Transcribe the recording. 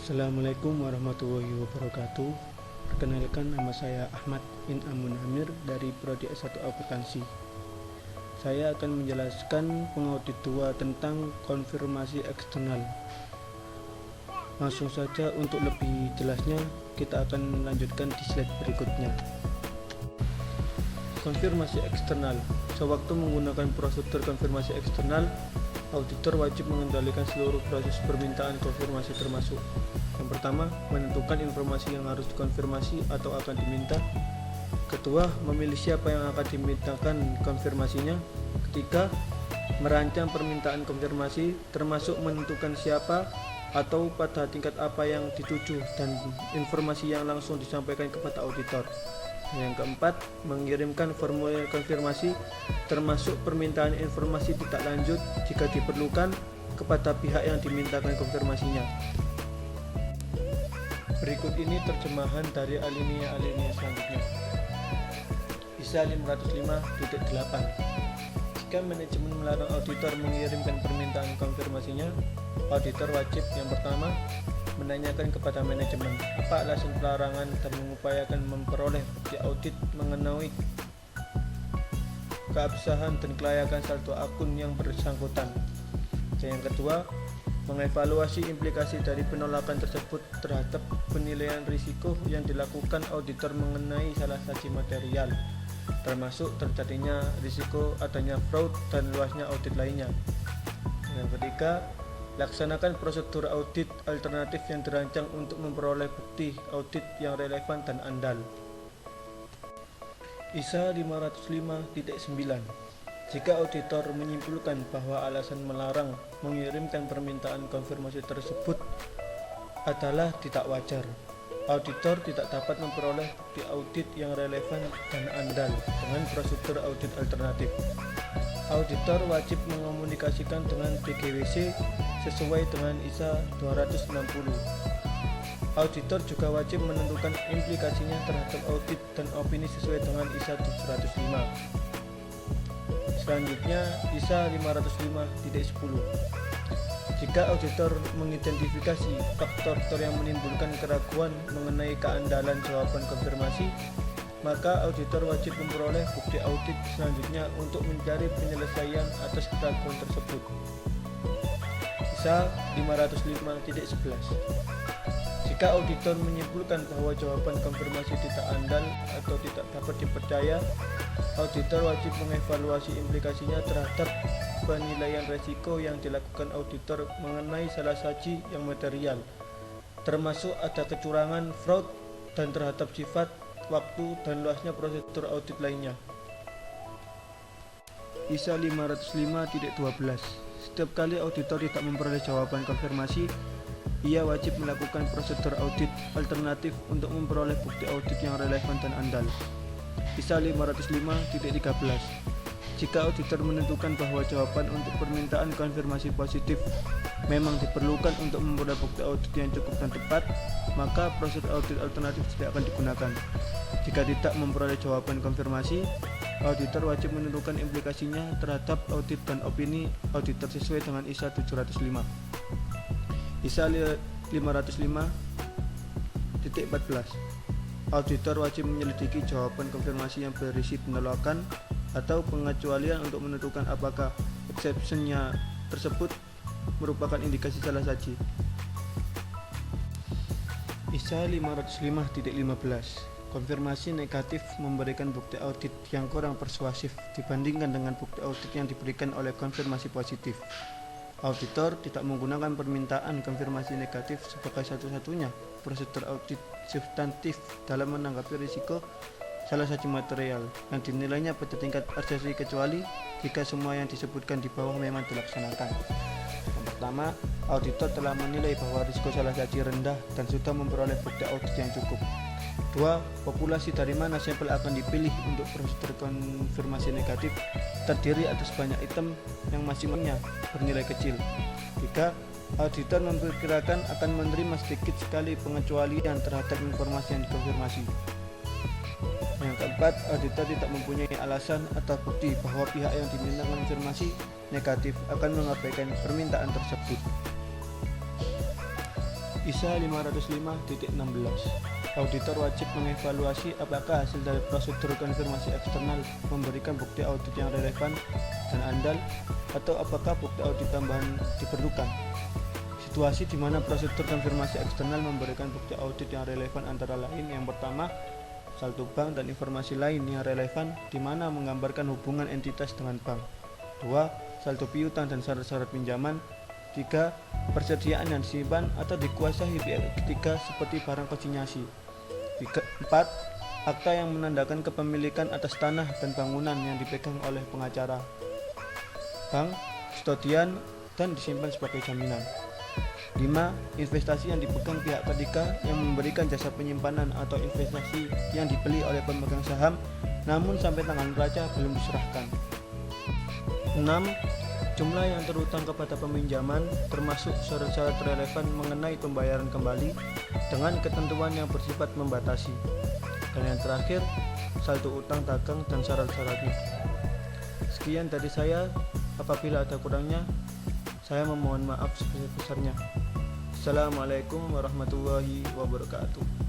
Assalamualaikum warahmatullahi wabarakatuh. Perkenalkan, nama saya Ahmad bin Amun Amir dari Prodi S1 Akuntansi. Saya akan menjelaskan pengaudit 2 tentang konfirmasi eksternal. Langsung saja, untuk lebih jelasnya kita akan melanjutkan di slide berikutnya. Konfirmasi eksternal. Sewaktu menggunakan prosedur konfirmasi eksternal, auditor wajib mengendalikan seluruh proses permintaan konfirmasi, termasuk yang pertama, menentukan informasi yang harus dikonfirmasi atau akan diminta. Kedua, memilih siapa yang akan dimintakan konfirmasinya. Ketiga, merancang permintaan konfirmasi, termasuk menentukan siapa atau pada tingkat apa yang dituju dan informasi yang langsung disampaikan kepada auditor. Yang keempat, mengirimkan formulir konfirmasi, termasuk permintaan informasi tindak lanjut jika diperlukan kepada pihak yang dimintakan konfirmasinya. Berikut ini terjemahan dari alinea selanjutnya. ISA 505.8. Jika manajemen melarang auditor mengirimkan permintaan konfirmasinya, auditor wajib yang pertama menanyakan kepada manajemen apa alasan pelarangan dan mengupayakan memperoleh bukti audit mengenai keabsahan dan kelayakan saldo akun yang bersangkutan. Yang kedua, mengevaluasi implikasi dari penolakan tersebut terhadap penilaian risiko yang dilakukan auditor mengenai salah satu material, termasuk terjadinya risiko adanya fraud dan luasnya audit lainnya. Yang ketiga, laksanakan prosedur audit alternatif yang dirancang untuk memperoleh bukti audit yang relevan dan andal. ISA 505.9. Jika auditor menyimpulkan bahwa alasan melarang mengirimkan permintaan konfirmasi tersebut adalah tidak wajar, auditor tidak dapat memperoleh bukti audit yang relevan dan andal dengan prosedur audit alternatif. Auditor wajib mengomunikasikan dengan DGWC sesuai dengan ISA 260. Auditor juga wajib menentukan implikasinya terhadap audit dan opini sesuai dengan ISA 705. Selanjutnya, ISA 505.10. Jika auditor mengidentifikasi faktor-faktor yang menimbulkan keraguan mengenai keandalan jawaban konfirmasi, maka auditor wajib memperoleh bukti audit selanjutnya untuk mencari penyelesaian atas keraguan tersebut. ISA 505.11. Jika auditor menyimpulkan bahwa jawaban konfirmasi tidak andal atau tidak dapat dipercaya, auditor wajib mengevaluasi implikasinya terhadap penilaian risiko yang dilakukan auditor mengenai salah satu yang material, termasuk ada kecurangan, fraud, dan terhadap sifat, waktu, dan luasnya prosedur audit lainnya. ISA 505.12. Setiap kali auditor tidak memperoleh jawaban konfirmasi, ia wajib melakukan prosedur audit alternatif untuk memperoleh bukti audit yang relevan dan andal. ISA 505.13. Jika auditor menentukan bahwa jawaban untuk permintaan konfirmasi positif memang diperlukan untuk memperoleh bukti audit yang cukup dan tepat, maka prosedur audit alternatif tidak akan digunakan. Jika tidak memperoleh jawaban konfirmasi, auditor wajib menentukan implikasinya terhadap audit dan opini auditor sesuai dengan ISA 705. ISA 505.14. Auditor wajib menyelidiki jawaban konfirmasi yang berisi penolakan atau pengecualian untuk menentukan apakah exception-nya tersebut merupakan indikasi salah saji. ISA 505.15. Konfirmasi negatif memberikan bukti audit yang kurang persuasif dibandingkan dengan bukti audit yang diberikan oleh konfirmasi positif. Auditor tidak menggunakan permintaan konfirmasi negatif sebagai satu-satunya prosedur audit substantif dalam menanggapi risiko salah satu material yang dinilainya pada tingkat urgensi, kecuali jika semua yang disebutkan di bawah memang dilaksanakan. Yang pertama, auditor telah menilai bahwa risiko salah satu rendah dan sudah memperoleh bukti audit yang cukup. 2. Populasi dari mana sampel akan dipilih untuk prosedur konfirmasi negatif terdiri atas banyak item yang masing-masingnya bernilai kecil. 3. Auditor memperkirakan akan menerima sedikit sekali pengecualian terhadap informasi yang dikonfirmasi. Yang keempat, auditor tidak mempunyai alasan atau bukti bahwa pihak yang diminta konfirmasi negatif akan mengabaikan permintaan tersebut. ISA 505.16. Auditor wajib mengevaluasi apakah hasil dari prosedur konfirmasi eksternal memberikan bukti audit yang relevan dan andal, atau apakah bukti audit tambahan diperlukan. Situasi di mana prosedur konfirmasi eksternal memberikan bukti audit yang relevan antara lain: yang pertama, saldo bank dan informasi lain yang relevan di mana menggambarkan hubungan entitas dengan bank. 2. Saldo piutang dan syarat-syarat pinjaman. 3. Persediaan yang disimpan atau dikuasai pihak ketiga seperti barang konsinyasi. 4. Akta yang menandakan kepemilikan atas tanah dan bangunan yang dipegang oleh pengacara bank, kustodian, dan disimpan sebagai jaminan. 5. Investasi yang dipegang pihak ketiga yang memberikan jasa penyimpanan atau investasi yang dibeli oleh pemegang saham namun sampai tanggal neraca belum diserahkan. 6. Jumlah yang terutang kepada peminjaman termasuk syarat-syarat relevan mengenai pembayaran kembali dengan ketentuan yang bersifat membatasi. Dan yang terakhir, saldo utang dagang dan syarat-syaratnya. Sekian dari saya. Apabila ada kurangnya, saya memohon maaf sebesar-besarnya. Assalamualaikum warahmatullahi wabarakatuh.